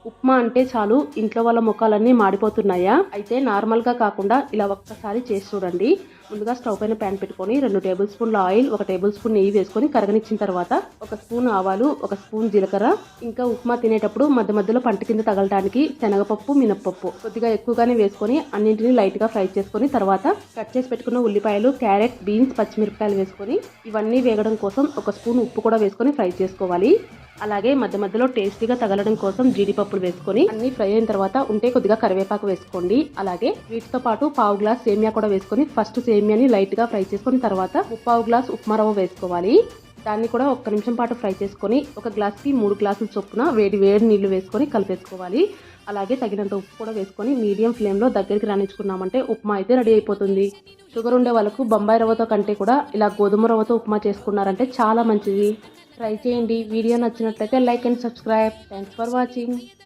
ఉప్మా అంటే చాలు ఇంట్లో వాళ్ళ ముఖాలన్నీ మాడిపోతున్నాయా? అయితే నార్మల్గా కాకుండా ఇలా ఒక్కసారి చేసి చూడండి. ముందుగా స్టవ్ పైన ప్యాన్ పెట్టుకొని 2 టేబుల్ స్పూన్ల ఆయిల్, 1 టేబుల్ స్పూన్ నెయ్యి వేసుకొని కరగనిచ్చిన తర్వాత 1 స్పూన్ ఆవాలు, 1 స్పూన్ జీలకర్ర, ఇంకా ఉప్మా తినేటప్పుడు మధ్య మధ్యలో పంట కింద తగలడానికి శనగపప్పు, మినప్పప్పు కొద్దిగా ఎక్కువగానే వేసుకొని అన్నింటినీ లైట్గా ఫ్రై చేసుకొని తర్వాత కట్ చేసి పెట్టుకున్న ఉల్లిపాయలు, క్యారెట్, బీన్స్, పచ్చిమిరపకాయలు వేసుకొని ఇవన్నీ వేగడం కోసం 1 స్పూన్ ఉప్పు కూడా వేసుకొని ఫ్రై చేసుకోవాలి. అలాగే మధ్య మధ్యలో టేస్టీగా తగలడం కోసం జీడిపప్పులు వేసుకొని అన్ని ఫ్రై అయిన తర్వాత ఉంటే కొద్దిగా కరివేపాకు వేసుకోండి. అలాగే వీటితో పాటు పావు గ్లాస్ సేమియా కూడా వేసుకొని ఫస్ట్ సేమియాని లైట్ గా ఫ్రై చేసుకుని తర్వాత ముప్పావు గ్లాస్ ఉప్మా రవ్వ వేసుకోవాలి. దాన్ని కూడా 1 నిమిషం పాటు ఫ్రై చేసుకొని 1 గ్లాస్కి 3 గ్లాసుల చొప్పున వేడి నీళ్లు వేసుకొని కలిపేసుకోవాలి. అలాగే తగినంత ఉప్పు కూడా వేసుకొని మీడియం ఫ్లేమ్లో దగ్గరికి రానిచ్చుకున్నామంటే ఉప్మా అయితే రెడీ అయిపోతుంది. షుగర్ ఉండే వాళ్ళకు బొంబాయి రవ్వతో కంటే కూడా ఇలా గోధుమ రవ్వతో ఉప్మా చేసుకున్నారంటే చాలా మంచిది. ట్రై చేయండి. వీడియో నచ్చినట్లయితే like and subscribe. Thanks for watching.